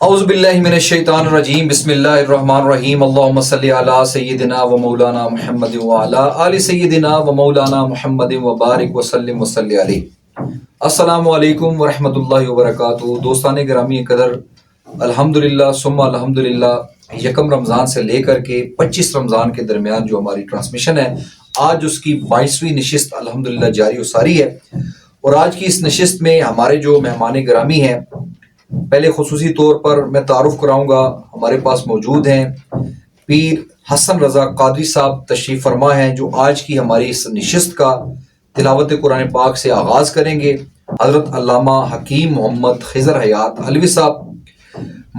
اعوذ باللہ من الشیطان الرجیم بسم اللہ الرحمن الرحیم اللہم صلی علی سیدنا و مولانا محمد و علی آل سیدنا و مولانا محمد و بارک وسلم وصلی علیہ۔ السلام علیکم ورحمۃ اللہ وبرکاتہ۔ دوستان گرامی قدر، الحمدللہ ثم الحمدللہ، یکم رمضان سے لے کر کے 25 رمضان کے درمیان جو ہماری ٹرانسمیشن ہے، آج اس کی 22ویں نشست الحمدللہ جاری و ساری ہے۔ اور آج کی اس نشست میں ہمارے جو مہمان گرامی ہیں، پہلے خصوصی طور پر میں تعارف کراؤں گا، ہمارے پاس موجود ہیں پیر حسن رضا قادری صاحب تشریف فرما ہیں، جو آج کی ہماری اس نشست کا تلاوت قرآن پاک سے آغاز کریں گے۔ حضرت علامہ حکیم محمد خضر حیات علوی صاحب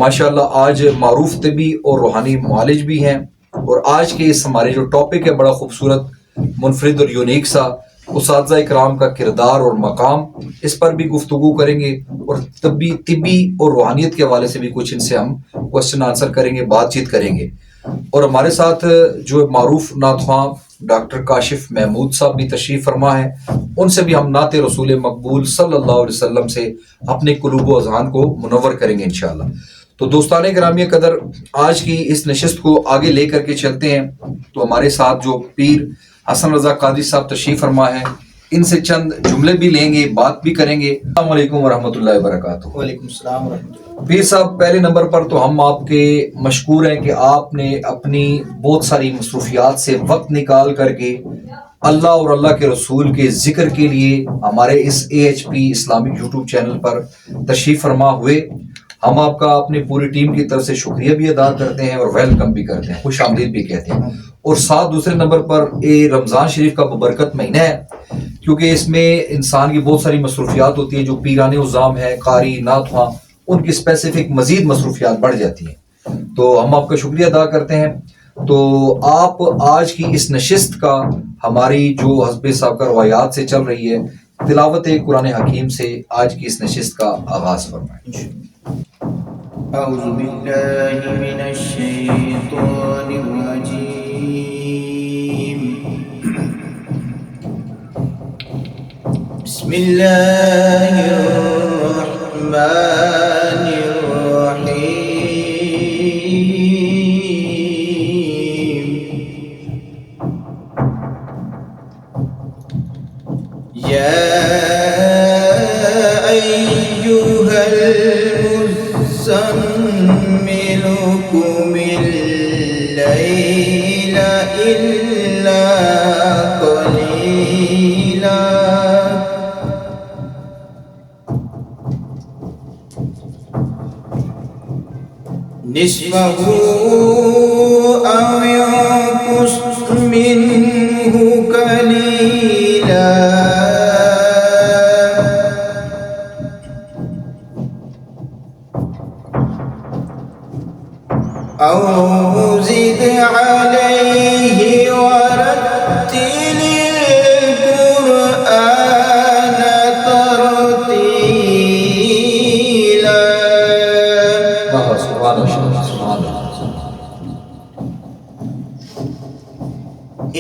ماشاءاللہ آج معروف طبی اور روحانی معالج بھی ہیں، اور آج کے اس ہمارے جو ٹاپک ہے بڑا خوبصورت، منفرد اور یونیک سا، اساتذہ اکرام کا کردار اور مقام، اس پر بھی گفتگو کریں گے، اور طبی اور روحانیت کے حوالے سے بھی کچھ ان سے ہم کوشچن آنسر کریں گے، بات چیت کریں گے۔ اور ہمارے ساتھ جو معروف نعت خواں ڈاکٹر کاشف محمود صاحب بھی تشریف فرما ہے، ان سے بھی ہم نعت رسول مقبول صلی اللہ علیہ وسلم سے اپنے قلوب و اذہان کو منور کریں گے انشاءاللہ۔ تو دوستان گرامی قدر، آج کی اس نشست کو آگے لے کر کے چلتے ہیں۔ تو ہمارے ساتھ جو پیر حسن رضا قادری صاحب تشریف فرما ہے، ان سے چند جملے بھی لیں گے، بات بھی کریں گے۔ السلام علیکم ورحمۃ اللہ وبرکاتہ۔ وعلیکم السلام ورحمۃ اللہ۔ پیر صاحب، پہلے نمبر پر تو ہم آپ کے مشکور ہیں کہ آپ نے اپنی بہت ساری مصروفیات سے وقت نکال کر کے اللہ اور اللہ کے رسول کے ذکر کے لیے ہمارے اس AHP اسلامک یوٹیوب چینل پر تشریف فرما ہوئے۔ ہم آپ کا اپنی پوری ٹیم کی طرف سے شکریہ بھی ادا کرتے ہیں اور ویلکم بھی کرتے ہیں، خوش آمدید بھی کہتے ہیں۔ اور ساتھ دوسرے نمبر پر یہ رمضان شریف کا ببرکت مہینہ ہے، کیونکہ اس میں انسان کی بہت ساری مصروفیات ہوتی ہیں، جو پیران عظام ہے، قاری، نعت خواں، ان کی اسپیسیفک مزید مصروفیات بڑھ جاتی ہیں۔ تو ہم آپ کا شکریہ ادا کرتے ہیں۔ تو آپ آج کی اس نشست کا ہماری جو حزب صاحب کا روایات سے چل رہی ہے، تلاوت قرآن حکیم سے آج کی اس نشست کا آغاز فرمائیں۔ اعوذ باللہ من الشیطان الرجیم، بسم اللہ الرحمن الرحیم، یا ایہا المزمل قم اللیل الا قلیلا نصفہ او انقص منہ قلیلا او زد علیہ ورتل القرآن ترتیلا۔ سبحان اللہ، سبحان اللہ۔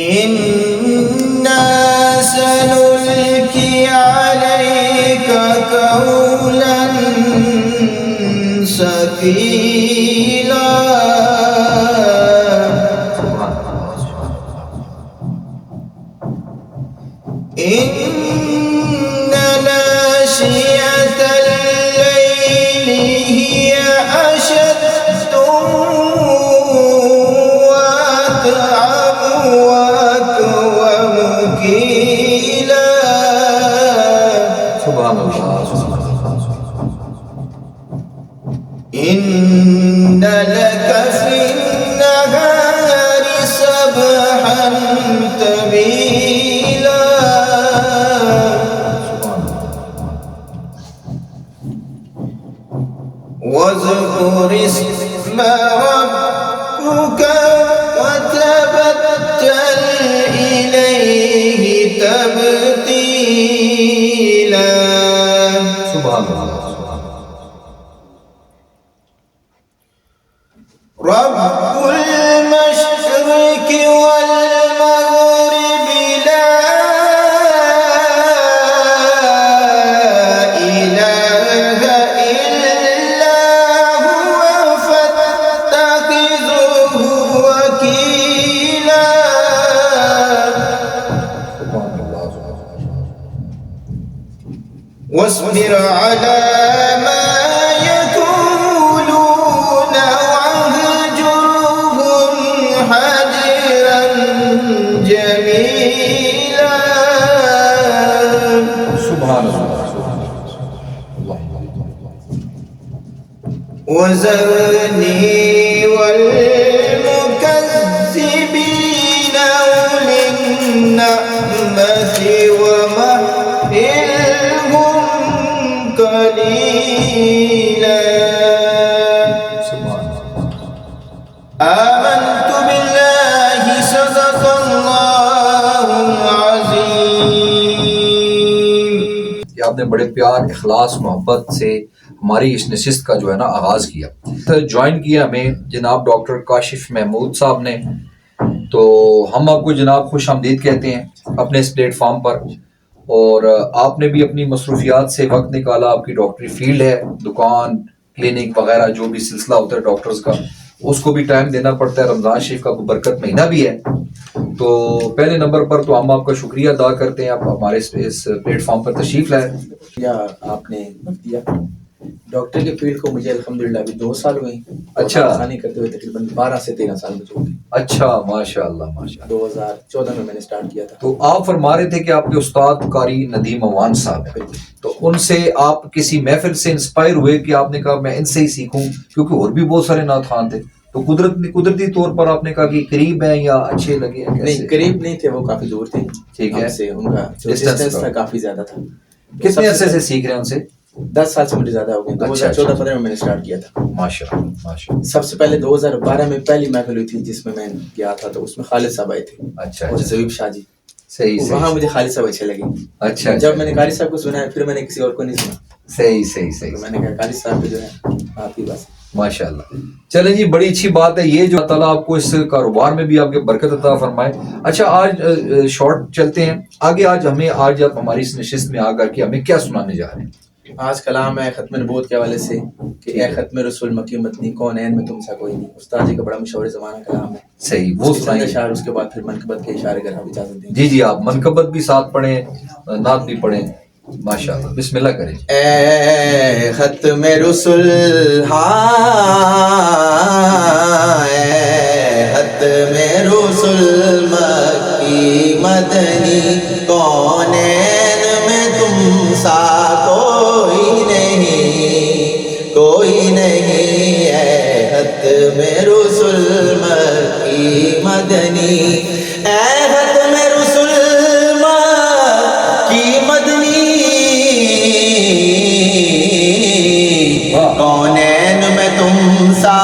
انا سنلقی علیک قولا ثقیلا۔ ان ناشئة الليل هي أشد وأتعب وأقوم قيلا۔ سبحان اللہ، سبحان اللہ۔ إن لك في النهار سبحا طويلا واذكر اسم ربك وتبتل إليه تبتيلا۔ سبحان اللہ۔ رب المشرق والمغرب لا إله إلا هو واصبر على ما يقولون واهجرهم هجرا جميلا. سبحان اللہ. وذرني والمكذبين أولي النعمة ومهلهم قليلا. آمنت بالله صدق الله العظيم. کہ آپ نے بڑے پیار اخلاص محبت سے ہماری اس نشست کا جو ہے نا آغاز کیا. جوائن کیا ہمیں جناب ڈاکٹر کاشف محمود صاحب نے. تو ہم آپ کو جناب خوش آمدید کہتے ہیں اپنے اس پلیٹ فارم پر. اور آپ نے بھی اپنی مصروفیات سے وقت نکالا. آپ کی ڈاکٹری فیلڈ ہے, دکان کلینک وغیرہ جو بھی سلسلہ ہوتا ہے ڈاکٹرز کا, اس کو بھی ٹائم دینا پڑتا ہے. رمضان شریف کا برکت مہینہ بھی ہے. تو پہلے نمبر پر تو ہم آپ کا شکریہ ادا کرتے ہیں, آپ ہمارے اس پلیٹ فارم پر تشریف لائے. آپ نے وقت دیا. ڈاکٹر کے فیلڈ کو مجھے الحمدللہ ابھی 2 سال ہوئے. اچھا. آسانی کرتے ہوئے تقریباً 12 سے 13 سال مجھے ہو گئے. اچھا, ماشاء اللہ ماشاء اللہ. 2014 میں نے سٹارٹ کیا تھا. تو آپ فرما رہے تھے کہ آپ کے استاد قاری ندیم عوان صاحب ہیں, تو ان سے آپ کسی محفل سے انسپائر ہوئے کہ آپ نے کہا میں ان سے ہی سیکھوں, کیونکہ اور بھی بہت سارے نعت خوان تھے, تو قدرتی طور پر آپ نے کہا کہ قریب ہیں یا اچھے لگے ہیں؟ نہیں, قریب نہیں تھے, وہ کافی دور تھے. ٹھیک ہے, ہم سے ان کا ڈسٹینس تھا کافی زیادہ تھا. کتنے عرصے سے سیکھ رہے ہیں ان سے؟ 10 سال سے مجھے زیادہ ہو گئے. 2014-15 میں نے سٹارٹ کیا تھا. ماشاء اللہ ماشاء اللہ. سب سے پہلے 2012 میں پہلی محفل ہوئی تھی جس میں میں گیا تھا, تو اس میں خالد صاحب آئے تھے. اچھا, اور زویب شاہ جی. صحیح. وہاں مجھے خالد صاحب اچھے لگے. اچھا, جب میں نے قاری صاحب کو سنا ہے پھر میں نے کسی اور کو نہیں سنا. صحیح. تو میں نے کہا قاری صاحب جو ہے آپ کی بس. ماشاء اللہ. چلیں جی, بڑی اچھی بات ہے یہ, جو اللہ تعالیٰ آپ کو اس کاروبار میں بھی آپ کے برکت عطا فرمائے. اچھا, آج شارٹ چلتے ہیں آگے. آج آپ ہماری اس نشست میں آ کر کے ہمیں کیا سنانے جا رہے ہیں؟ آج کلام ہے ختم نبوت کے حوالے سے کہ اے ختم رسول مکی مدنی کونین میں تم سا کوئی نہیں. استاد جی کا بڑا مشہور زمانہ کلام ہے. صحیح, وہ سنائیں. اشعار اس کے بعد پھر منقبت کے اشارے اگر آپ اجازت دیں. جی آپ منقبت بھی ساتھ پڑھیں, نعت بھی پڑھیں. ماشاء اللہ, بسم اللہ کریں. اے ختم رسول اے ختم رسول مکی مدنی کونین میں تم سا کوئی نہیں. اے ختم رسول مکی مدنی, اے ختم رسول مکی مدنی کونین میں تم سا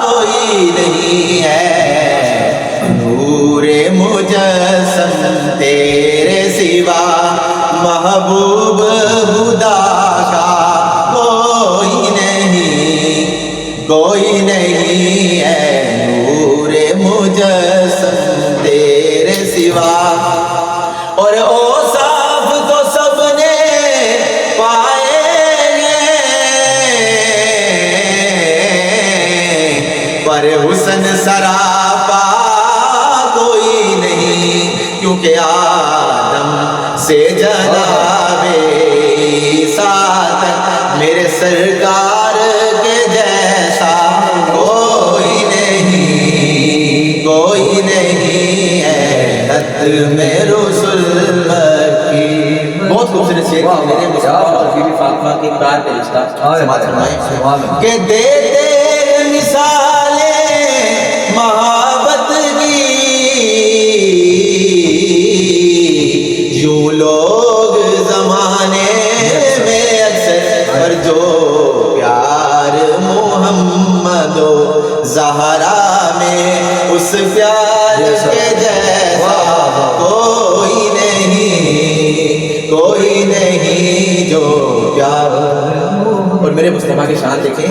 کوئی نہیں ہے. نور مجسم تیرے سوا محبوب خدا کا کوئی نہیں ہے. نور مجسم تیرے سوا, اور اوصاف تو سب نے پائے ہیں, پر حسن سراپا کوئی نہیں. کیونکہ آدم سے جناب عیسیٰ تک میرے سرکار کے جیسا کوئی نہیں ہے. ختم رسول مکی. بہت خوبصورت شعر ہے میرے مصطفیٰ اور بی بی فاطمہ کے پیار کا رشتہ. سماعت فرمائیں کہ دیتے مثالیں محبت کی, یوں لوگ زمانے میں اکثر, پر جو پیار محمد و زہرا میں اس پیار کے جیسا کوئی نہیں جو پیار. اور میرے مصطفیٰ کی شان دیکھیں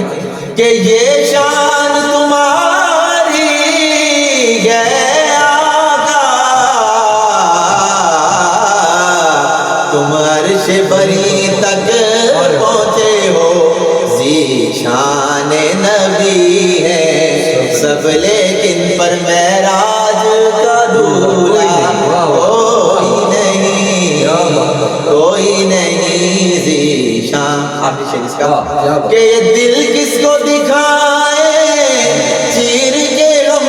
کہ یہ شان تمہاری ہے آقا, تم عرش بری تک پہنچے ہو. ذیشان نبی ہے سب, لیکن پر معراج کا دولہا کوئی نہیں. ذی شعر اس کا کہ یہ دل کس کو دکھائے چیر کے غم،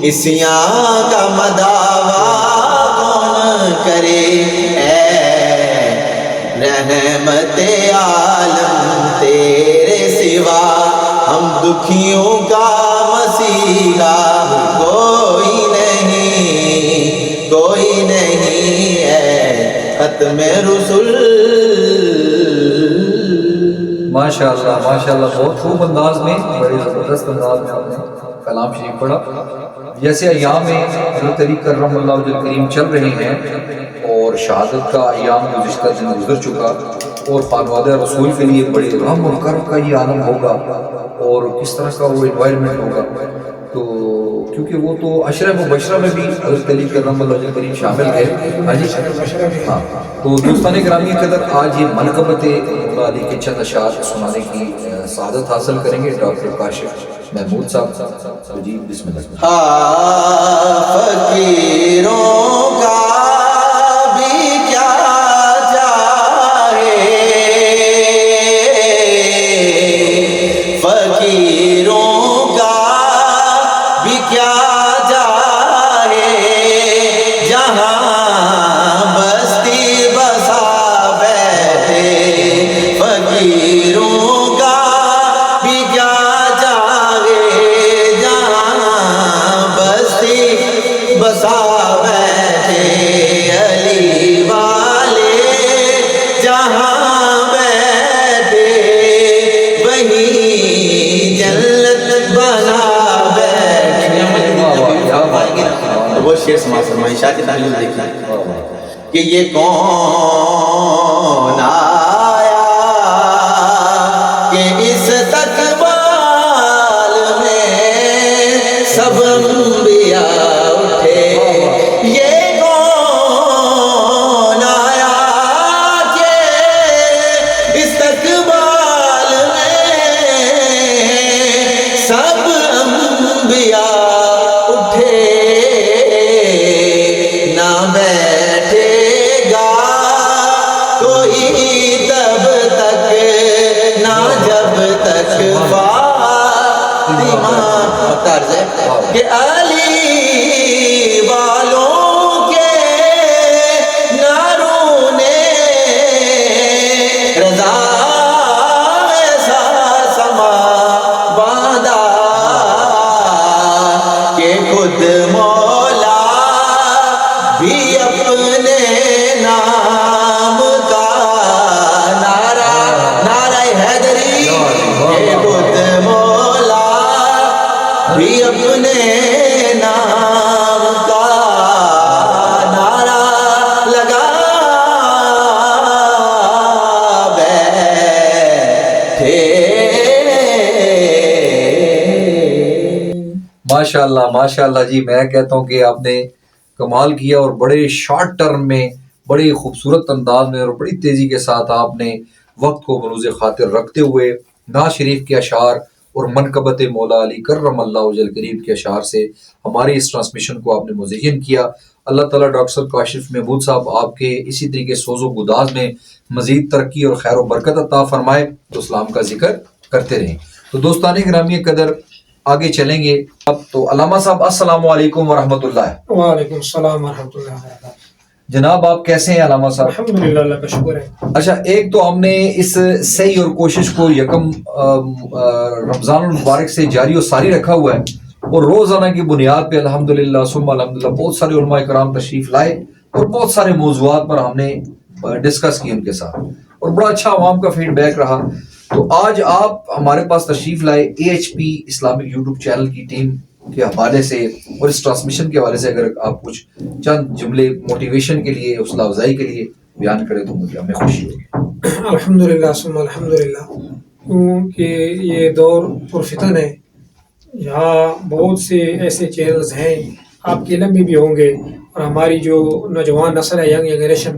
اسیاں کا مداوا کون کرے، اے رحمت عالم تیرے سوا ہم دکھیوں کا مسیحا کوئی نہیں، کوئی نہیں ہے ختم رسول۔ ماشاءاللہ ماشاءاللہ، بہت خوب انداز میں، بڑے زبردست انداز میں آپ نے کلام شریف پڑھا۔ جیسے ایام حضرت علی کرم اللہ وجہ کریم چل رہے ہیں اور شہادت کا ایام گزشتہ دن گزر چکا، اور خانوادہ رسول کے لیے بڑے غم و کرب کا یہ عالم ہوگا اور کس طرح کا وہ انوائرمنٹ ہوگا، تو کیونکہ وہ تو عشرہ مبشرہ میں بھی حضرت علی کرم اللہ وجہ کریم شامل ہے۔ ہاں جی ہاں، تو دوستان گرامی قدر آج یہ منقبت مولا علی کے چند اشعار سنانے کی سعادت حاصل کریں گے ڈاکٹر کاشف محمود صاحب۔ تو جی بسم اللہ۔ فقیروں کا بھی کیا چاہے، فقیروں کا بھی کیا چاہے، جہاں بستی بسا بیٹھے، فقیروں کا بھی کیا بسا بیٹھے، علی والے جہاں بیٹھے وہیں جنت بنا بیٹھے۔ وہ شعر سماعت فرمائیں، شاہ کی تحلیل دیکھیں کہ یہ کون آیا کہ اس تقبال میں سب انبیاء اٹھے، یہ کون آیا کہ اس تقبال میں سب انبیاء اٹھے، نہ بیٹھے گا کوئی تب تک، نہ جب تک فاطمہ طرز ہے کہ علی والوں کے ناروں نے رضا ایسا سما باندھا کہ خود مولا بھی اپنے نام کا نعرہ، نعرہ حیدری، کہ خود مولا بھی اپنے نام کا نعرہ لگا بیٹھے۔ ماشاءاللہ ماشاءاللہ جی، میں کہتا ہوں کہ آپ نے کمال کیا، اور بڑے شارٹ ٹرم میں، بڑے خوبصورت انداز میں اور بڑی تیزی کے ساتھ آپ نے وقت کو بروز خاطر رکھتے ہوئے نعت شریف کے اشعار اور منقبت مولا علی کرم اللہ وجہ کریم کے اشعار سے ہماری اس ٹرانسمیشن کو آپ نے مزین کیا۔ اللہ تعالیٰ ڈاکٹر صاحب کاشف محمود صاحب آپ کے اسی طریقے سوز و گداز میں مزید ترقی اور خیر و برکت عطا فرمائے، تو اسلام کا ذکر کرتے رہیں۔ تو دوستان گرامی قدر آگے چلیں گے اب تو علامہ صاحب السلام علیکم ورحمۃ اللہ۔ وعلیکم السلام ورحمۃ اللہ وبرکاتہ۔ جناب آپ کیسے ہیں علامہ صاحب؟ الحمدللہ، اللہ کا شکر ہے۔ اچھا، ایک تو ہم نے اس صحیح اور کوشش کو یکم رمضان المبارک سے جاری و ساری رکھا ہوا ہے، اور روزانہ کی بنیاد پہ الحمدللہ ثم الحمدللہ بہت سارے علماء کرام تشریف لائے اور بہت سارے موضوعات پر ہم نے ڈسکس کی ان کے ساتھ، اور بڑا اچھا عوام کا فیڈ بیک رہا۔ تو آج آپ ہمارے پاس تشریف لائے AHP اسلامک یوٹیوب چینل کی ٹیم کے حوالے سے اور اس ٹرانسمیشن کے حوالے سے اگر آپ کچھ چند جملے موٹیویشن کے لیے، حوصلہ افزائی کے لیے بیان کریں تو مجھے ہمیں خوشی ہوگی۔ الحمدللہ ثم الحمدللہ، کیونکہ یہ دور پرفتن ہے، یہاں بہت سے ایسے چینلز ہیں، آپ کے علم میں بھی ہوں گے، اور ہماری جو نوجوان نسل ہے، ینگ جنریشن،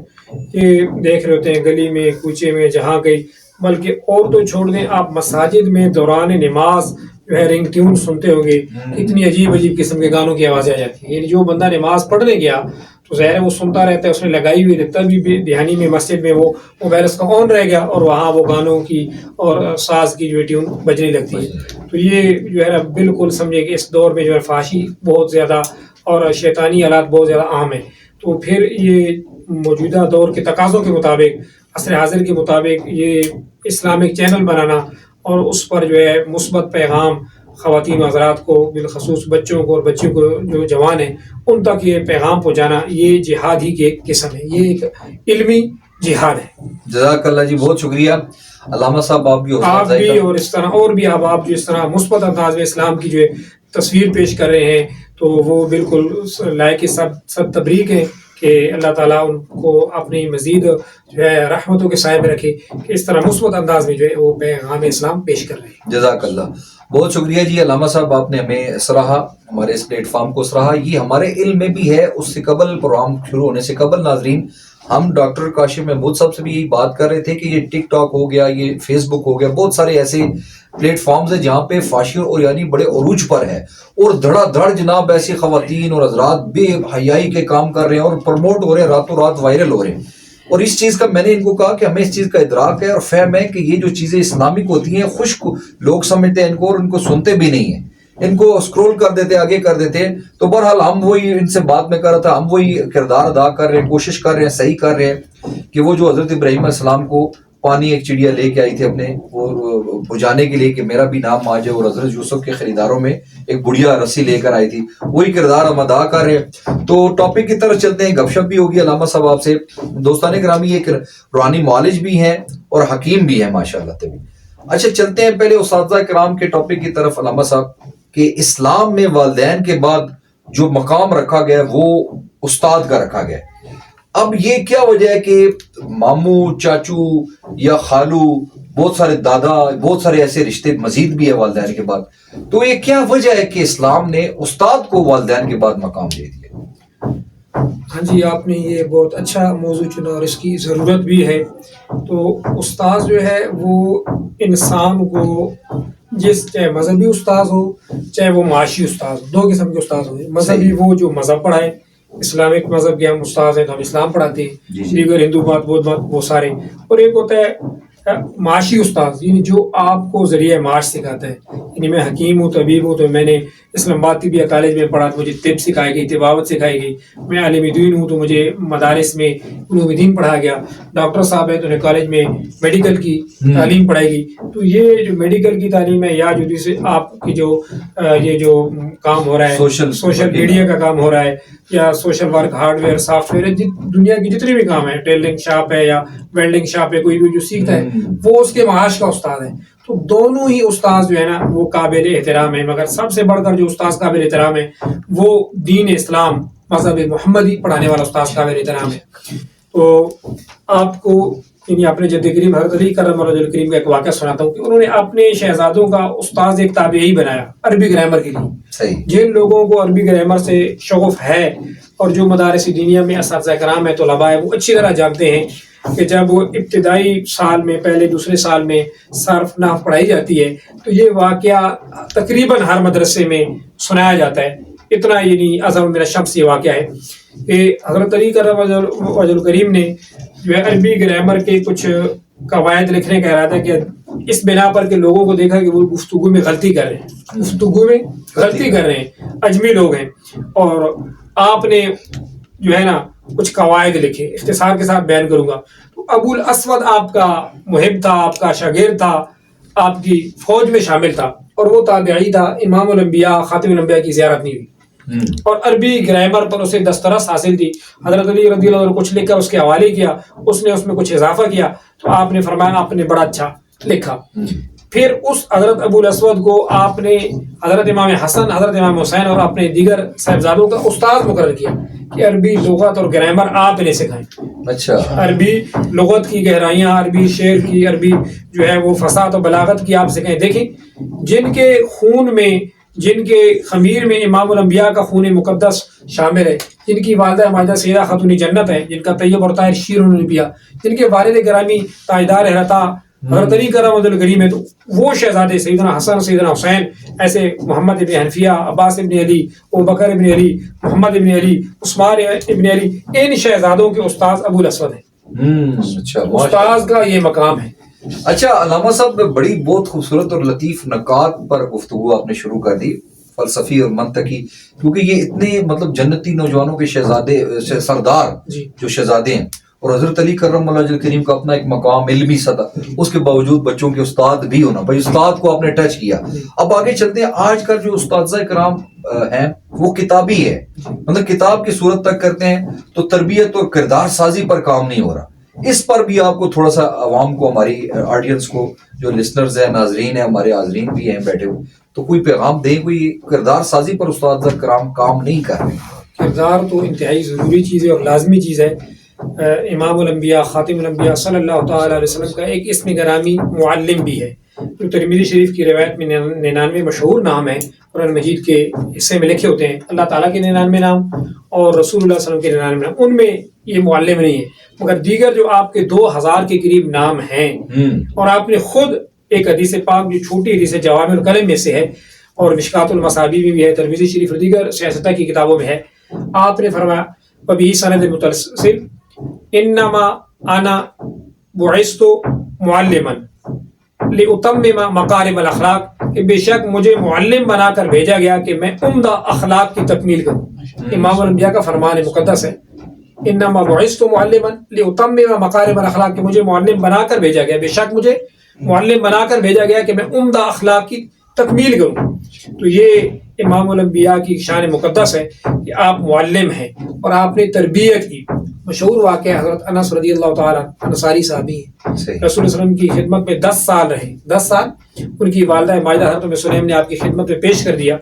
یہ دیکھ رہے ہوتے ہیں گلی میں کوچے میں جہاں گئی، بلکہ اور تو چھوڑ دیں، آپ مساجد میں دوران نماز جو ہے رنگ ٹیون سنتے ہوں گے، اتنی عجیب عجیب قسم کے گانوں کی آوازیں آ جاتی ہیں۔ یعنی جو بندہ نماز پڑھنے گیا تو ظاہر ہے وہ سنتا رہتا ہے، اس نے لگائی ہوئی ہے، تبھی بھی دہانی میں مسجد میں وہ موبائل اس کا آن رہ گیا اور وہاں وہ گانوں کی اور ساز کی جو ٹیون بجنے لگتی ہے. تو یہ جو ہے نا بالکل سمجھے کہ اس دور میں جو ہے فحاشی بہت زیادہ اور شیطانی آلات بہت زیادہ عام ہیں. تو پھر یہ موجودہ دور کے تقاضوں کے مطابق، عصر حاضر کے مطابق، یہ اسلامک چینل بنانا اور اس پر جو ہے مثبت پیغام خواتین و حضرات کو، بالخصوص بچوں کو اور بچیوں کو جو جوان ہیں ان تک یہ پیغام پہنچانا، یہ جہاد ہی کی ایک قسم ہے، یہ ایک علمی جہاد ہے. جزاک اللہ جی، بہت شکریہ علامہ صاحب. آپ بھی اور اس طرح اور بھی آپ جو اس طرح مثبت انداز میں اسلام کی جو ہے تصویر پیش کر رہے ہیں تو وہ بالکل لائق سب تبریک ہے کہ اللہ تعالیٰ ان کو اپنی مزید جو ہے رحمتوں کے سائے میں رکھے کہ اس طرح مثبت انداز میں جو ہے وہ پیغام اسلام پیش کر رہے ہیں. جزاک اللہ، بہت شکریہ جی علامہ صاحب، آپ نے ہمیں سراہا، ہمارے اس پلیٹ فارم کو سراہا. یہ ہمارے علم میں بھی ہے. اس سے قبل، پروگرام شروع ہونے سے قبل ناظرین، ہم ڈاکٹر کاشف محمود صاحب سے بھی یہی بات کر رہے تھے کہ یہ ٹک ٹاک ہو گیا، یہ فیس بک ہو گیا، بہت سارے ایسے پلیٹ فارمز ہیں جہاں پہ فحاشی اور یعنی بڑے عروج پر ہے، اور دھڑا دھڑ جناب ایسی خواتین اور حضرات بے حیائی کے کام کر رہے ہیں اور پروموٹ ہو رہے ہیں، راتوں رات وائرل ہو رہے ہیں. اور اس چیز کا میں نے ان کو کہا کہ ہمیں اس چیز کا ادراک ہے اور فہم ہے کہ یہ جو چیزیں اسلامک ہوتی ہیں خشک لوگ سمجھتے ہیں ان کو اور ان کو سنتے بھی نہیں ہیں، ان کو اسکرول کر دیتے، آگے کر دیتے. تو بہرحال ہم وہی ان سے بات میں کر رہا تھا، ہم وہی کردار ادا کر رہے ہیں، کوشش کر رہے ہیں، صحیح کر رہے ہیں کہ وہ جو حضرت ابراہیم علیہ السلام کو پانی ایک چڑیا لے کے آئی تھی اپنے وہ بجھانے کے لیے کہ میرا بھی نام آ جائے، اور حضرت یوسف کے خریداروں میں ایک بڑھیا رسی لے کر آئی تھی، وہی کردار ہم ادا کر رہے ہیں. تو ٹاپک کی طرف چلتے ہیں، گپ شپ بھی ہوگی علامہ صاحب آپ سے. دوستان گرامی، ایک روحانی معالج بھی ہیں اور حکیم بھی ہیں ماشاءاللہ تبھی. اچھا چلتے ہیں پہلے اساتذہ کرام کے ٹاپک کی طرف علامہ صاحب، کہ اسلام میں والدین کے بعد جو مقام رکھا گیا وہ استاد کا رکھا گیا. اب یہ کیا وجہ ہے کہ ماموں، چاچو یا خالو، بہت سارے دادا، بہت سارے ایسے رشتے مزید بھی ہے والدین کے بعد، تو یہ کیا وجہ ہے کہ اسلام نے استاد کو والدین کے بعد مقام دے دیا؟ ہاں جی، آپ نے یہ بہت اچھا موضوع چنا اور اس کی ضرورت بھی ہے. تو استاد جو ہے وہ انسان کو، چاہے مذہبی استاد ہو چاہے وہ معاشی استاد ہو، دو قسم کے استاد ہوئے. مذہبی وہ جو مذہب پڑھائے، اسلامک مذہب کے ہم استاد ہیں تو ہم اسلام پڑھاتے ہیں، دیگر ہندو بات بدھ بات وہ سارے. اور ایک ہوتا ہے معاشی استاد، یعنی جو آپ کو ذریعہ معاش سکھاتا ہے. یعنی میں حکیم ہوں، طبیب ہوں، تو میں نے اسلام آباد طبیہ کالج میں پڑھا تو مجھے طب سکھائی گئی، طباوت سکھائی گئی. میں عالم دین ہوں تو مجھے مدارس میں علوم دین پڑھایا گیا. ڈاکٹر صاحب ہیں تو انہیں کالج میں میڈیکل کی تعلیم پڑھائی گئی. تو یہ جو میڈیکل کی تعلیم ہے، یا جو دوسرے آپ کی جو یہ جو کام ہو رہا ہے سوشل میڈیا کا کام ہو رہا ہے، یا social work, hard where, soft where, دنیا کی جتنے بھی کام ہیں، ٹیلرنگ شاپ ہے یا ویلڈنگ شاپ ہے، کوئی بھی جو سیکھتا ہے وہ اس کے معاش کا استاد ہے. تو دونوں ہی استاد جو ہے نا وہ قابل احترام ہے، مگر سب سے بڑھ کر جو استاد قابل احترام ہے وہ دین اسلام، مذہب محمدی پڑھانے والا استاد قابل احترام ہے. تو آپ کو یعنی اپنے جد کریم حضرت علی کرم اللہ وجہ کریم کا ایک واقعہ سناتا ہوں کہ انہوں نے اپنے شہزادوں کا استاد ایک تابعی بنایا عربی گرامر کے لیے. جن لوگوں کو عربی گرامر سے شغف ہے اور جو مدارس دینیہ میں اساتذہ کرام ہے، طلباء ہے، وہ اچھی طرح جانتے ہیں کہ جب وہ ابتدائی سال میں، پہلے دوسرے سال میں صرف نحو پڑھائی جاتی ہے تو یہ واقعہ تقریباً ہر مدرسے میں سنایا جاتا ہے. اتنا یعنی اعظم من الشمس یہ واقعہ ہے کہ حضرت علی کرم وجہ کریم نے جو ہے عربی گرامر کے کچھ قواعد لکھنے کا ارادہ کیا، اس بنا پر کہ لوگوں کو دیکھا کہ وہ گفتگو میں غلطی کر رہے ہیں، اجمی لوگ ہیں. اور آپ نے جو ہے نا کچھ قواعد لکھے، اختصار کے ساتھ بیان کروں گا. تو ابو الاسود آپ کا محب تھا، آپ کا شاگرد تھا، آپ کی فوج میں شامل تھا، اور وہ تابعی تھا. امام الانبیاء، خاتم الانبیاء کی زیارت نہیں ہوئی، اور عربی گرامر پر اسے دسترس حاصل تھی. حضرت علی رضی اللہ عنہ کچھ لکھ کر اس کے حوالے کیا، اس نے اس میں کچھ اضافہ کیا، تو آپ نے فرمایا آپ نے بڑا اچھا لکھا. پھر اس حضرت ابو الاسود کو آپ نے حضرت امام حسن، حضرت امام حسین اور اپنے دیگر صاحبزادوں کا استاد مقرر کیا کہ عربی لغت اور گرامر آپ انہیں سکھائیں. اچھا، عربی لغت کی گہرائیاں، عربی شعر کی، عربی جو ہے وہ فصاحت و بلاغت کی آپ سکھائیں. دیکھیں جن کے خون میں، جن کے خمیر میں امام الانبیاء کا خون مقدس شامل ہے، جن کی والدہ ماجدہ سیدہ خاتون جنت ہے، جن کا طیب اور طاہر شیر الانبیاء، جن کے والد گرامی تاجدار حرتا حضرت علی کرم وجہ کریم ہے تو وہ شہزادے سیدنا حسن سیدنا حسین، ایسے محمد ابن حنفیہ، عباس ابن علی، ابوبکر ابن علی، محمد ابن علی، عثمان ابن علی، ان شہزادوں کے استاذ ابو الاسود ہیں۔ اچھا استاذ کا یہ مقام ہے۔ اچھا علامہ صاحب، بڑی بہت خوبصورت اور لطیف نکات پر گفتگو آپ نے شروع کر دی، فلسفی اور منطقی، کیونکہ یہ اتنے مطلب جنتی نوجوانوں کے شہزادے سردار جو شہزادے ہیں، اور حضرت علی کرم اللہ وجہ کریم کا اپنا ایک مقام علمی سطح، اس کے باوجود بچوں کے استاد بھی ہونا، بھائی استاد کو آپ نے ٹچ کیا۔ اب آگے چلتے ہیں، آج کل جو اساتذہ کرام ہیں وہ کتابی ہے، مطلب کتاب کی صورت تک کرتے ہیں، تو تربیت اور کردار سازی پر کام نہیں ہو رہا۔ اس پر بھی آپ کو تھوڑا سا عوام کو، ہماری آڈینس کو، جو لسنرز ہیں، ناظرین ہیں، ہمارے حاضرین بھی ہیں بیٹھے ہوئے، تو کوئی پیغام دیں، کوئی کردار سازی پر اساتذہ کرام کام نہیں کر رہے۔ کردار تو انتہائی ضروری چیز ہے اور لازمی چیز ہے۔ امام الانبیاء خاتم الانبیاء صلی اللہ تعالیٰ علیہ وسلم کا ایک اسم گرامی معلم بھی ہے، جو ترمذی شریف کی روایت میں 99 مشہور نام ہیں، قرآن مجید کے حصے میں لکھے ہوتے ہیں، اللہ تعالیٰ کے 99 نام اور رسول اللہ صلی اللہ علیہ وسلم کے 99 نام، ان میں یہ معلم نہیں ہے، مگر دیگر جو آپ کے 2000 کے قریب نام ہیں، اور آپ نے خود ایک حدیث پاک جو چھوٹی حدیث جوامع الکلم میں سے ہے اور مشکات المصابیح میں بھی ہے، ترمذی شریف اور دیگر سیاستہ کی کتابوں میں ہے، آپ نے فرمایا وبہ سند متصل انما انا بعثت معلما لاتمم مکارم الاخلاق، کہ بے شک مجھے معلم بنا کر بھیجا گیا کہ میں عمدہ اخلاق کی تکمیل کروں۔ امام الانبیاء کا فرمان مقدس ہے، انما بعثت معلما لاتمم مکارم الاخلاق، کہ مجھے معلم بنا کر بھیجا گیا، بے شک مجھے معلم بنا کر بھیجا گیا کہ میں عمدہ اخلاق کی تکمیل کروں۔ تو یہ امام الانبیاء کی شان مقدس ہے کہ آپ معلم ہیں اور آپ نے تربیت کی۔ مشہور واقعہ حضرت انس رضی اللہ تعالیٰ انصاری صحابی ہیں، رسول اللہ صلی اللہ علیہ وسلم کی خدمت میں 10 سال رہے، 10 سال ان کی والدہ ماجدہ حضرت ام سلیم نے آپ کی خدمت میں پیش کر دیا۔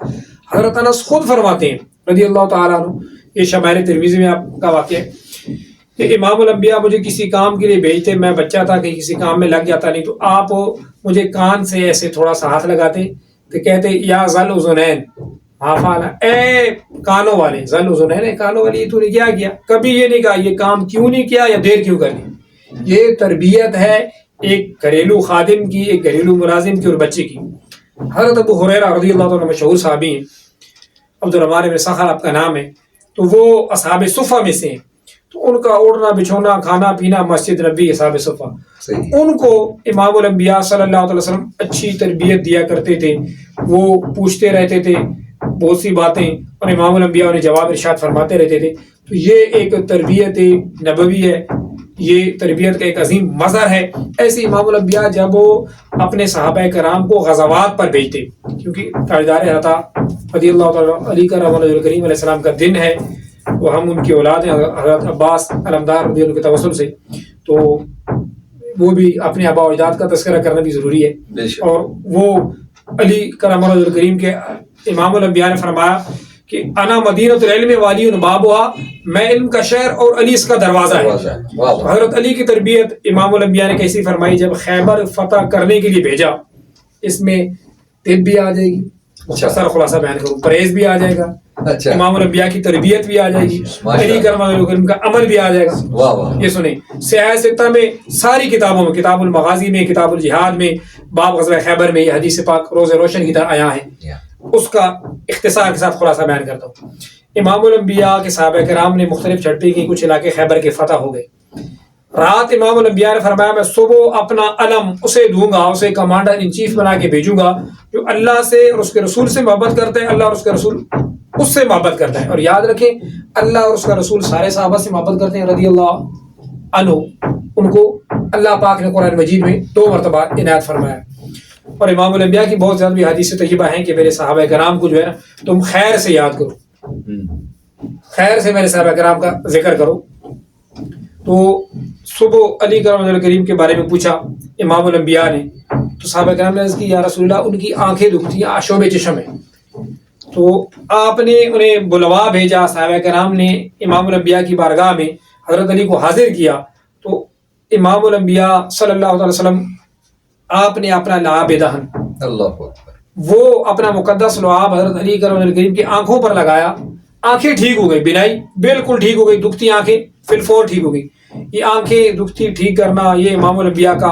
حضرت انس خود فرماتے ہیں رضی اللہ تعالیٰ عنہ، یہ شمائل ترمذی میں آپ کا واقعہ ہے کہ امام الانبیاء مجھے کسی کام کے لیے بھیجتے، میں بچہ تھا کہ کسی کام میں لگ جاتا نہیں، تو آپ مجھے کان سے ایسے تھوڑا سا ہاتھ لگاتے تو کہتے یا ذل اذنین ما فعل، اے کانوں والے، ذل اذنین، کانوں والے، یہ تو نے کیا کیا؟ کبھی یہ نہیں کہا یہ کام کیوں نہیں کیا یا دیر کیوں کرنی۔ یہ تربیت ہے ایک گھریلو خادم کی، ایک گھریلو ملازم کی اور بچے کی۔ حضرت ابو ہریرہ رضی اللہ عنہ مشہور صحابی ہیں، عبد الرحمن بن صخر آپ کا نام ہے، تو وہ اصحاب صفہ میں سے ہیں، تو ان کا اوڑھنا بچھونا کھانا پینا مسجد نبی اصحاب صفہ، ان کو امام الانبیاء صلی اللہ علیہ وسلم اچھی تربیت دیا کرتے تھے، وہ پوچھتے رہتے تھے بہت سی باتیں اور امام الانبیاء انہیں جواب ارشاد فرماتے رہتے تھے۔ تو یہ ایک تربیت نبوی ہے، یہ تربیت کا ایک عظیم مظہر ہے۔ ایسے امام الانبیاء جب وہ اپنے صحابہ کرام کو غزوات پر بھیجتے، کیونکہ تاجدار عطا رضی اللہ تعالیٰ علی کرم اللہ کریم علیہ السلام کا دن ہے، وہ ہم ان کی اولاد ہیں حضرت عباس علمدار رضی اللہ کے توسل سے، تو وہ بھی اپنے آباء و اجداد کا تذکرہ کرنا بھی ضروری ہے۔ اور وہ علی کرم اللہ کریم کے امام الانبیاء نے فرمایا کہ انا مدینۃ العلم والی بابھا، میں علم کا شہر اور علی اس کا دروازہ ہے۔ حضرت علی کی تربیت امام الانبیاء نے کیسی فرمائی؟ جب خیبر فتح کرنے کے لیے بھیجا، اس میں طب بھی آ جائے گی، مختصر خلاصہ بیان کروں، پرہیز بھی آ جائے گا، امام الانبیاء کی تربیت بھی آ جائے گی، علی کرم اللہ کریم کا عمل بھی آ جائے گا۔ یہ سنیں، سیاہ ستہ میں ساری کتابوں میں، کتاب المغازی میں، کتاب الجہاد میں، باب غزوہ خیبر میں یہ حدیث پاک روز روشن کی طرح آیا ہے، اس کا اختصار کے ساتھ خلاصہ بیان کرتا ہوں۔ امام الانبیاء کے صحابہ کرام نے مختلف جھڑپیں کی، کچھ علاقے خیبر کے فتح ہو گئے۔ رات امام الانبیاء نے فرمایا میں صبح اپنا علم اسے دوں گا، اسے کمانڈر ان چیف بنا کے بھیجوں گا جو اللہ سے اور اس کے رسول سے محبت کرتا ہے، اللہ اور اس کے رسول اس سے محبت کرتا ہے۔ اور یاد رکھیں اللہ اور اس کا رسول سارے صحابہ سے محبت کرتے ہیں رضی اللہ عنہ، ان کو اللہ پاک نے قرآن مجید میں 2 مرتبہ عنایت فرمایا۔ اور امام الانبیاء کی بہت زیادہ بھی حدیث طیبہ ہیں کہ میرے صحابہ کرام کو جو ہے نا تم خیر سے یاد کرو، خیر سے میرے صحابہ کرام کا ذکر کرو۔ تو صبح علی کرم اللہ کریم کے بارے میں پوچھا امام الانبیاء نے، تو صحابہ کرام نے عرض کی یا رسول اللہ ان کی آنکھیں دکھتی ہیں، آشوب چشم ہے۔ تو آپ نے انہیں بلوا بھیجا، صحابہ کرام نے امام الانبیاء کی بارگاہ میں حضرت علی کو حاضر کیا، تو امام الانبیاء صلی اللہ علیہ وسلم آپ نے اپنا لعاب دہن، اللہ وہ اپنا مقدس لعاب حضرت علی کرم اللہ کریم کی آنکھوں پر لگایا، آنکھیں ٹھیک ہو گئی، بینائی بالکل ٹھیک ہو گئی، دکھتی آنکھیں فی الفور ٹھیک ہو گئی۔ یہ آنکھیں دکھتی ٹھیک کرنا یہ امام الانبیاء کا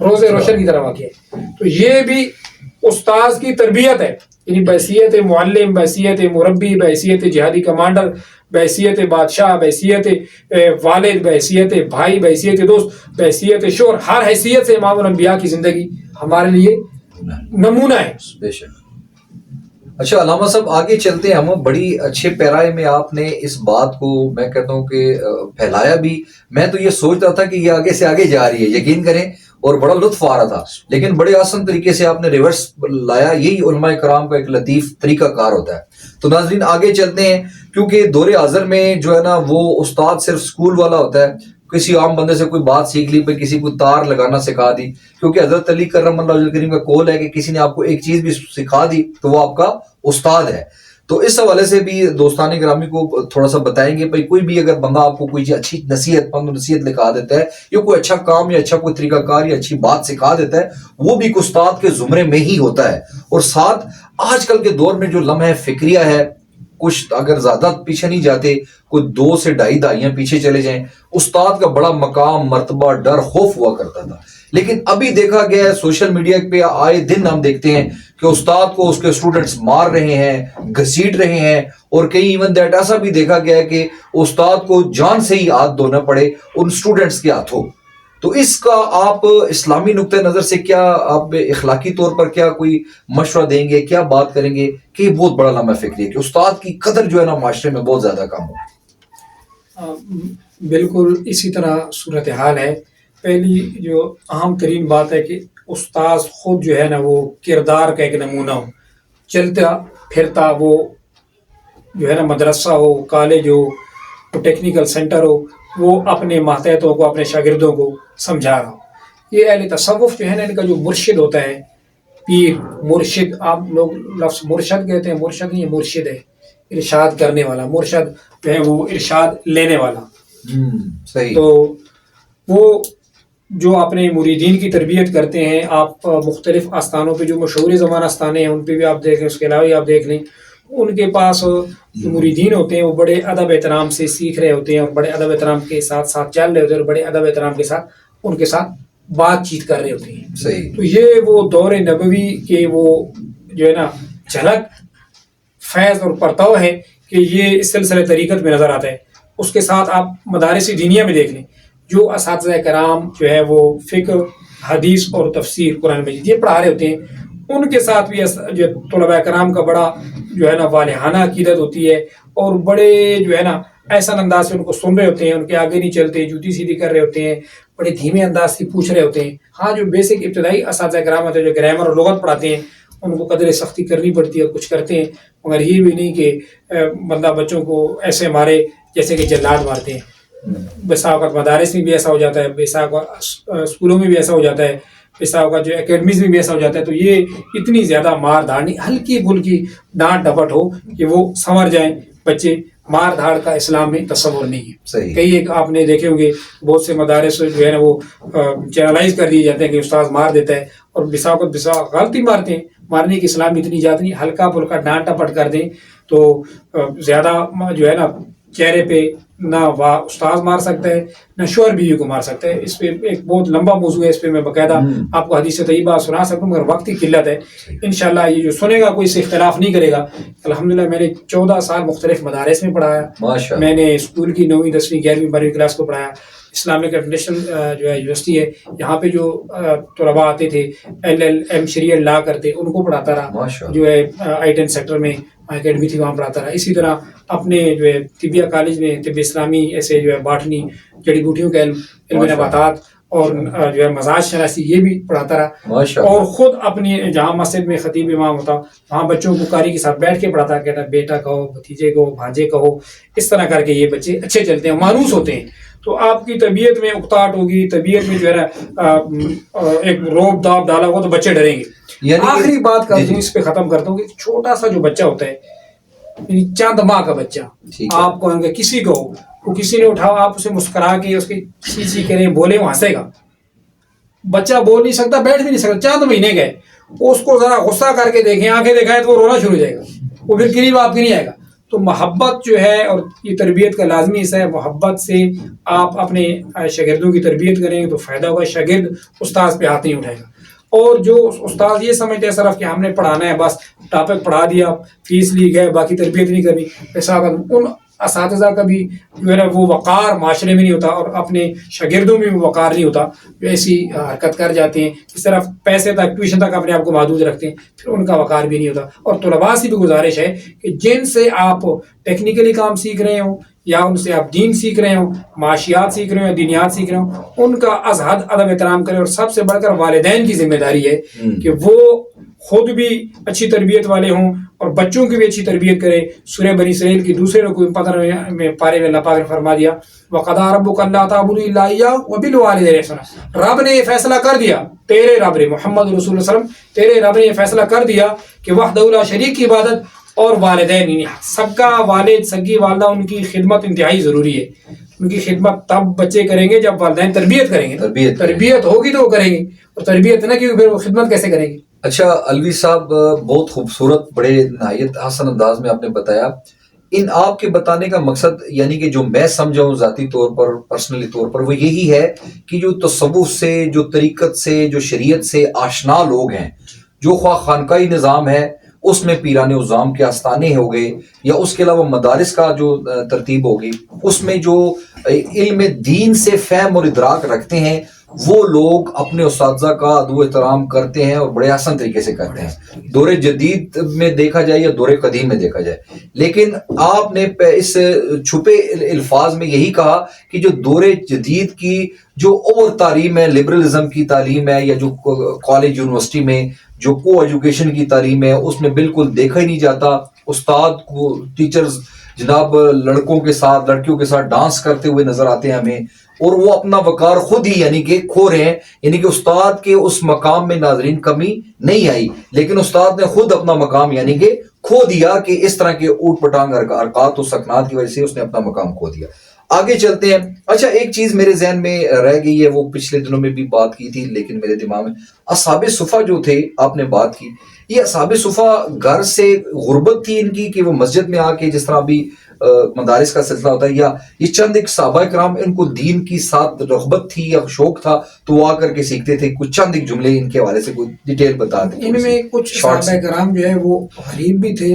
روز روشن کی طرح واقع ہے۔ تو یہ بھی استاذ کی تربیت ہے، یعنی بحیثیت معلم، بحیثیت مربی، بحیثیت جہادی کمانڈر، بحیثیت بادشاہ، بحیثیت والد، بحیثیت بھائی، بحیثیت دوست، بحیثیت شوہر، ہر حیثیت سے امام الانبیاء کی زندگی ہمارے لیے نمونہ ہے۔ بے شک۔ اچھا علامہ صاحب آگے چلتے ہیں ہم، بڑی اچھے پیرائے میں آپ نے اس بات کو میں کہتا ہوں کہ پھیلایا بھی۔ میں تو یہ سوچ رہا تھا کہ یہ آگے سے آگے جا رہی ہے، یقین کریں، اور بڑا لطف آ رہا تھا، لیکن بڑے آسان طریقے سے آپ نے ریورس لایا۔ یہی علماء کرام کا ایک لطیف طریقہ کار ہوتا ہے۔ تو ناظرین آگے چلتے ہیں، کیونکہ دور حاضر میں جو ہے نا وہ استاد صرف اسکول والا ہوتا ہے، کسی عام بندے سے کوئی بات سیکھ لی، پھر کسی کو تار لگانا سکھا دی، کیونکہ حضرت علی کرم اللہ وجہ کریم کا قول ہے کہ کسی نے آپ کو ایک چیز بھی سکھا دی تو وہ آپ کا استاد ہے۔ تو اس حوالے سے بھی دوستان گرامی کو تھوڑا سا بتائیں گے، بھائی کوئی بھی اگر بندہ آپ کو کوئی اچھی نصیحت پند نصیحت لکھا دیتا ہے، یا کوئی اچھا کام یا اچھا کوئی طریقہ کار یا اچھی بات سکھا دیتا ہے، وہ بھی استاد کے زمرے میں ہی ہوتا ہے۔ اور ساتھ آج کل کے دور میں جو لمحہ فکریہ ہے، کچھ اگر زیادہ پیچھے نہیں جاتے، کوئی 2 سے 2.5 دہائیاں پیچھے چلے جائیں، استاد کا بڑا مقام، مرتبہ، ڈر، خوف ہوا کرتا تھا۔ لیکن ابھی دیکھا گیا ہے سوشل میڈیا پہ آئے دن ہم دیکھتے ہیں کہ استاد کو اس کے اسٹوڈنٹس مار رہے ہیں، گھسیٹ رہے ہیں، اور کئی ایون دیٹ ایسا بھی دیکھا گیا ہے کہ استاد کو جان سے ہی ہاتھ دھونا پڑے ان اسٹوڈنٹس کے ہاتھوں۔ تو اس کا آپ اسلامی نقطہ نظر سے کیا آپ اخلاقی طور پر کیا کوئی مشورہ دیں گے، کیا بات کریں گے کہ یہ بہت بڑا لمحہ فکری ہے کہ استاد کی قدر جو ہے نا معاشرے میں بہت زیادہ کم ہو؟ بالکل اسی طرح صورتحال ہے۔ پہلی جو اہم ترین بات ہے کہ استاذ خود جو ہے نا وہ کردار کا ایک نمونہ ہو، چلتا پھرتا وہ جو ہے نا مدرسہ ہو، کالج ہو، ٹیکنیکل سینٹر ہو، وہ اپنے ماتحتوں کو، اپنے شاگردوں کو سمجھا رہا ہو۔ یہ اہل تصوف جو ہے نا، ان کا جو مرشد ہوتا ہے، پیر مرشد، آپ لوگ لفظ مرشد کہتے ہیں، مرشد نہیں، مرشد ہے ارشاد کرنے والا، مرشد جو ہے وہ ارشاد لینے والا۔ صحیح۔ تو وہ جو اپنے مریدین کی تربیت کرتے ہیں، آپ مختلف آستانوں پہ جو مشہور زمانہ آستانے ہیں ان پہ بھی آپ دیکھیں، اس کے علاوہ آپ دیکھ لیں، ان کے پاس جو مریدین ہوتے ہیں وہ بڑے ادب احترام سے سیکھ رہے ہوتے ہیں، اور بڑے ادب احترام کے ساتھ ساتھ چل رہے ہوتے ہیں، اور بڑے ادب احترام کے ساتھ ان کے ساتھ بات چیت کر رہے ہوتے ہیں۔ صحیح۔ تو یہ وہ دور نبوی کے وہ جو ہے نا جھلک، فیض اور پرتو ہے کہ یہ اس سلسلہ طریقت میں نظر آتا ہے۔ اس کے ساتھ آپ مدارس دینیہ میں دیکھ لیں، جو اساتذہ کرام جو ہے وہ فقہ، حدیث اور تفسیر، قرآن مجید یہ پڑھا رہے ہوتے ہیں، ان کے ساتھ بھی جو طلباء کرام کا بڑا جو ہے نا والہانہ عقیدت ہوتی ہے، اور بڑے جو ہے نا احسن انداز سے ان کو سن رہے ہوتے ہیں، ان کے آگے نہیں چلتے، جوتی سیدھی کر رہے ہوتے ہیں، بڑے دھیمے انداز سے پوچھ رہے ہوتے ہیں۔ ہاں جو بیسک ابتدائی اساتذہ کرام ہوتے ہیں جو گرامر اور لغت پڑھاتے ہیں، ان کو قدر سختی کرنی پڑتی ہے، کچھ کرتے ہیں، مگر یہ بھی نہیں کہ بندہ بچوں کو ایسے مارے جیسے کہ جلاد مارتے ہیں۔ بسا اوقات مدارس میں بھی ایسا ہو جاتا ہے، بسا اوقات اسکولوں میں بھی ایسا ہو جاتا ہے، بسا اوقات جو اکیڈمیز میں بھی ایسا ہو جاتا ہے۔ تو یہ اتنی زیادہ مار دھاڑ نہیں، ہلکی پھلکی ڈانٹ ڈپٹ ہو کہ وہ سنور جائیں بچے۔ مار دھاڑ کا اسلام میں تصور نہیں ہے۔ کئی ایک آپ نے دیکھے ہوں گے بہت سے مدارس جو ہے نا وہ چینلائز کر دیے جاتے ہیں کہ استاذ مار دیتا ہے، اور بسا غلطی مارتے ہیں۔ مارنے کی اسلام میں اتنی اجازت نہیں، ہلکا پھلکا ڈانٹ ڈپٹ کر دیں تو زیادہ جو ہے نا چہرے پہ نہ استاذ مار سکتا ہے، نہ شوہر بیوی کو مار سکتا ہے۔ اس پہ ایک بہت لمبا موضوع ہے، اس پہ میں باقاعدہ آپ کو حدیث طیبہ سنا سکتا ہوں، مگر وقت کی قلت ہے۔ انشاءاللہ یہ جو سنے گا کوئی سے اختلاف نہیں کرے گا۔ الحمدللہ میں نے 14 سال مختلف مدارس میں پڑھایا، میں نے اسکول کی 9ویں 10ویں 11ویں 12ویں کلاس کو پڑھایا۔ اسلامک انٹرنیشنل جو ہے یونیورسٹی ہے، یہاں پہ جو طلباء آتے تھے LLM شریعت لا کرتے ان کو پڑھاتا رہا، جو ہے I-10 سیکٹر میں اکیڈمی تھی وہاں پڑھاتا رہا۔ اسی طرح اپنے جو ہے طبیہ کالج میں طب اسلامی، ایسے جو ہے باٹنی، جڑی بوٹیوں کا علم نباتات اور جو ہے مزاج شناسی یہ بھی پڑھاتا رہا، اور خود اپنی جہاں مسجد میں خطیب امام ہوتا وہاں بچوں کو قاری کے ساتھ بیٹھ کے پڑھاتا، کہتا بیٹا کہو، بھتیجے کو، بھانجے کہو، اس طرح کر کے یہ بچے اچھے چلتے ہیں، مانوس ہوتے ہیں۔ تو آپ کی طبیعت میں اکتاٹ ہوگی، طبیعت میں جو ہے نا ایک روب داب ڈالا ہوا تو بچے ڈریں گے۔ آخری بات کر دوں، اس پہ ختم کرتا ہوں، کہ چھوٹا سا جو بچہ ہوتا ہے، یعنی چند ماہ کا بچہ، آپ کو کسی کو وہ کسی نے اٹھاؤ، آپ اسے مسکرا کے اس کی چیچی کریں، بولے، وہ ہنسے گا۔ بچہ بول نہیں سکتا، بیٹھ بھی نہیں سکتا، چند مہینے گئے، اس کو ذرا غصہ کر کے دیکھیں، آنکھیں دکھائیں تو وہ رونا شروع ہو جائے گا، وہ پھر قریب آپ کے نہیں آئے گا۔ تو محبت جو ہے اور یہ تربیت کا لازمی حصہ ہے. محبت سے آپ اپنے شاگردوں کی تربیت کریں گے تو فائدہ ہوگا. شاگرد استاذ پہ ہاتھ نہیں اٹھائے گا. اور جو استاد یہ سمجھتے ہیں صرف کہ ہم نے پڑھانا ہے، بس ٹاپک پڑھا دیا، فیس لی گئے، باقی تربیت نہیں کرنی، ایسا ان اساتذہ کا بھی جو ہے نا وہ وقار معاشرے میں نہیں ہوتا اور اپنے شاگردوں میں بھی وقار نہیں ہوتا. جو ایسی حرکت کر جاتے ہیں کہ صرف پیسے تک، ٹیوشن تک اپنے آپ کو محدود رکھتے ہیں، پھر ان کا وقار بھی نہیں ہوتا. اور طلباء سے بھی گزارش ہے کہ جن سے آپ ٹیکنیکلی کام سیکھ رہے ہوں یا ان سے آپ دین سیکھ رہے ہوں، معاشیات سیکھ رہے ہوں یا دینیات سیکھ رہے ہوں، ان کا از حد ادب احترام کریں. اور سب سے بڑھ کر والدین کی ذمہ داری ہے کہ وہ خود بھی اچھی تربیت والے ہوں اور بچوں کی بھی اچھی تربیت کرے. سورہ بنی اسرائیل کی دوسرے رکوع 15 پارے میں اللہ پاک نے فرما دیا وَقَضَىٰ رَبُّكَ أَلَّا تَعْبُدُوا إِلَّا إِيَّاهُ وَبِالْوَالِدَيْنِ إِحْسَانًا. رب نے یہ فیصلہ کر دیا، تیرے رب نے، محمد رسول اللہ علیہ وسلم، تیرے رب نے یہ فیصلہ کر دیا کہ وحدہ لا شریک کی عبادت اور والدین، سب کا والد، سگی والدہ، ان کی خدمت انتہائی ضروری ہے. ان کی خدمت تب بچے کریں گے جب والدین تربیت کریں گے. تربیت ہوگی تو وہ کریں گے، اور تربیت نہ کی پھر وہ خدمت کیسے کریں گے. اچھا الوی صاحب، بہت خوبصورت، بڑے نہایت حسن انداز میں آپ نے بتایا. ان آپ کے بتانے کا مقصد یعنی کہ جو میں سمجھا ہوں ذاتی طور پر، پرسنلی طور پر، وہ یہی ہے کہ جو تصوف سے، جو طریقت سے، جو شریعت سے آشنا لوگ ہیں، جو خواہ خانقاہی نظام ہے اس میں پیران عظام کے آستانے ہو گئے یا اس کے علاوہ مدارس کا جو ترتیب ہوگی، اس میں جو علم دین سے فہم اور ادراک رکھتے ہیں، وہ لوگ اپنے اساتذہ کا ادب و احترام کرتے ہیں اور بڑے آسان طریقے سے کرتے ہیں، دور جدید میں دیکھا جائے یا دور قدیم میں دیکھا جائے. لیکن آپ نے اس چھپے الفاظ میں یہی کہا کہ جو دور جدید کی جو اور تعلیم ہے، لبرلزم کی تعلیم ہے، یا جو کالج یونیورسٹی میں جو کو ایجوکیشن کی تعلیم ہے، اس میں بالکل دیکھا ہی نہیں جاتا. استاد کو، ٹیچرز جناب لڑکوں کے ساتھ، لڑکیوں کے ساتھ ڈانس کرتے ہوئے نظر آتے ہیں ہمیں، اور وہ اپنا وقار خود ہی یعنی کہ کھو رہے ہیں. یعنی کہ استاد کے اس مقام میں ناظرین کمی نہیں آئی، لیکن استاد نے خود اپنا مقام یعنی کہ کھو دیا، کہ اس طرح کے اوٹ پٹانگ حرکات و سکنات کی وجہ سے اس نے اپنا مقام کھو دیا. آگے چلتے ہیں. اچھا ایک چیز میرے ذہن میں رہ گئی ہے، وہ پچھلے دنوں میں بھی بات کی تھی لیکن میرے دماغ میں، اصحاب صفہ جو تھے، آپ نے بات کی، یہ اصحاب صفہ گھر سے غربت تھی ان کی کہ وہ مسجد میں آ کے جس طرح بھی مدارس کا سلسلہ ہوتا ہے، یا یہ چند ایک صحابہ کرام ان کو دین کی ساتھ رغبت تھی یا شوق تھا تو وہ آ کر کے سیکھتے تھے؟ کچھ چند ایک جملے ان کے حوالے سے کوئی ڈیٹیل بتا دیں. ان میں کچھ صحابہ کرام جو ہے وہ غریب بھی تھے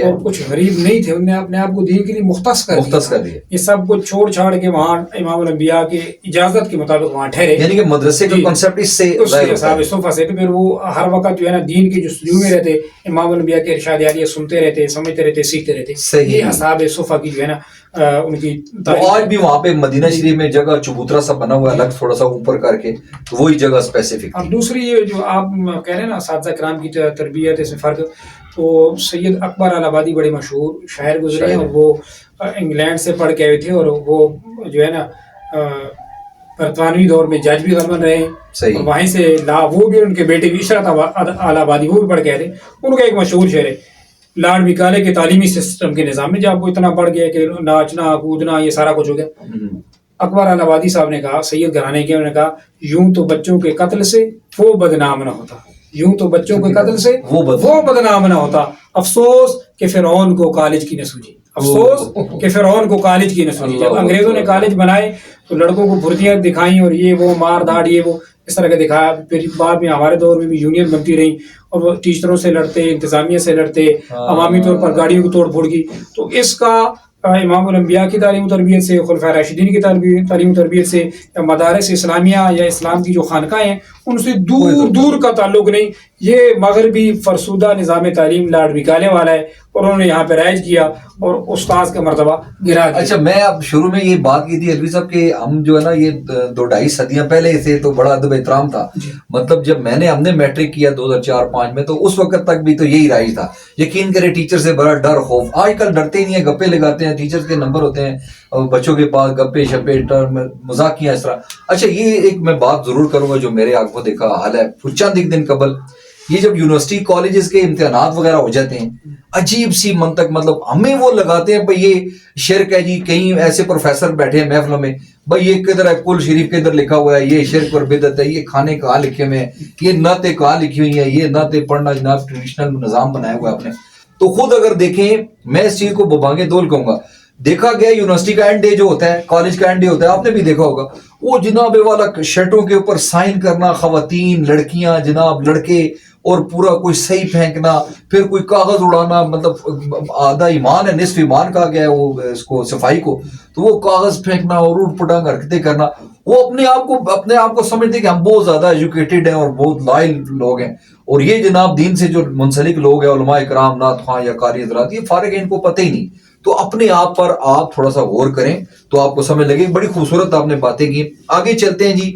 اور کچھ غریب نہیں تھے، انہوں نے اپنے آپ کو دین کے لیے مختص کر دیا. یہ سب کچھ چھوڑ چھاڑ کے وہاں امام الانبیاء کے اجازت کے مطابق وہاں ٹھہرے، یعنی کہ مدرسے کا کنسپٹ اس سے اصحاب صفہ سے. پھر وہ ہر وقت جو ہے نا دین کے جستجو میں رہتے، امام الانبیاء کے ارشاد عالیہ سنتے رہتے، سمجھتے رہتے، سیکھتے رہتے. یہ اصحاب صفہ کی جو ہے نا ان کی آج بھی وہاں پہ مدینہ شریف میں جگہ چبوترا سا بنا ہوا ہے الگ تھوڑا سا اوپر کر کے، تو وہی جگہ اسپیسیفک. اب دوسری یہ جو آپ کہہ رہے ہیں نا اساتذہ کرام کی تربیت، اس میں فرق، تو سید اکبر الہ آبادی بڑے مشہور شاعر گزرے ہیں، اور وہ انگلینڈ سے پڑھ کے آئے تھے، اور وہ جو ہے نا برطانوی دور میں جج بھی بن رہے ہیں. اور وہیں سے وہ بھی ان کے بیٹے بھی عشرت الہ آبادی وہ بھی پڑھ کے آئے تھے. ان کا ایک مشہور شعر ہے لارڈ مکالے کے تعلیمی سسٹم کے نظام میں جب وہ اتنا بڑھ گیا کہ ناچنا کودنا یہ سارا کچھ ہو گیا. اکبر الہ آبادی صاحب نے کہا، سید گھرانے کے، انہوں نے کہا یوں تو بچوں کے قتل سے وہ بدنام نہ ہوتا، یوں تو بچوں کے قتل سے وہ بدنام نہ ہوتا، افسوس کہ فرعون کو کالج کی نہ سوجی، افسوس کہ فرعون کو کالج کی نہ سوجی. جب انگریزوں نے کالج بنائے تو لڑکوں کو بھرتیاں دکھائیں اور یہ وہ مار داڑ یہ وہ اس طرح کا دکھایا. پھر بعد میں ہمارے دور میں بھی یونین بنتی رہی اور وہ ٹیچروں سے لڑتے، انتظامیہ سے لڑتے، عوامی طور پر گاڑیوں کی توڑ پھوڑ کی. تو اس کا امام الانبیاء کی تعلیم و تربیت سے، خلفائے راشدین کی تعلیم و تربیت سے، یا مدارس اسلامیہ یا اسلام کی جو خانقاہیں ہیں ان سے دور دور کا تعلق نہیں. یہ مغربی فرسودہ نظام تعلیم لارڈ مکالے والا ہے، اور انہوں نے یہاں پہ رائج کیا اور استاذ کا مرتبہ گرا دیا. اچھا میں اب شروع میں یہ بات کی تھی الوی صاحب کہ ہم جو ہے نا یہ 2-2.5 صدیاں پہلے سے تو بڑا ادب احترام تھا. مطلب جب ہم نے میٹرک کیا 2004-05 میں تو اس وقت تک بھی تو یہی رائج تھا. یقین کرے ٹیچر سے بڑا ڈر خوف. آج کل ڈرتے ہی نہیں ہیں، گپے لگاتے ہیں، ٹیچر کے نمبر ہوتے ہیں بچوں کے پاس، گپے شپے مذاقیاں اس طرح. اچھا یہ ایک میں بات ضرور کروں گا جو میرے آنکھوں دیکھا حال ہے. چند ایک دن قبل یہ جب یونیورسٹی کالجز کے امتحانات وغیرہ ہو جاتے ہیں، عجیب سی منطق، مطلب ہمیں وہ لگاتے ہیں بھائی یہ شرک ہے جی. کہیں ایسے پروفیسر بیٹھے ہیں محفلوں میں، بھائی یہ کدھر ہے کل شریف کے ادھر لکھا ہوا ہے، یہ شرک اور بدعت ہے، یہ کھانے کہاں لکھے ہوئے ہیں، یہ نعتیں کہاں لکھی ہوئی ہیں، یہ نعتیں پڑھنا جناب ٹریڈیشنل نظام بنایا ہوا ہے آپ نے. تو خود اگر دیکھیں میں اس چیز کو ببانگے دول کہوں گا. دیکھا گیا یونیورسٹی کا اینڈ ڈے جو ہوتا ہے, کالج کا اینڈ ڈے ہوتا ہے, آپ نے بھی دیکھا ہوگا, وہ جناب والا شرٹوں کے اوپر سائن کرنا, خواتین, لڑکیاں, جناب لڑکے, اور پورا کوئی صحیح پھینکنا, پھر کوئی کاغذ اڑانا, مطلب آدھا ایمان ہے, نصف ایمان کہا گیا ہے وہ اس کو صفائی کو, تو وہ کاغذ پھینکنا اور اٹھ پٹانگ حرکتیں کرنا. وہ اپنے آپ کو سمجھتے کہ ہم بہت زیادہ ایجوکیٹڈ ہیں اور بہت لائل لوگ ہیں, اور یہ جناب دین سے جو منسلک لوگ ہیں, علماء اکرام, نعت خواں یا قاری حضرات, یہ فارغ ہیں, ان کو پتہ ہی نہیں. تو اپنے آپ پر آپ تھوڑا سا غور کریں تو آپ کو سمجھ لگے. بڑی خوبصورت آپ نے باتیں کی. آگے چلتے ہیں جی.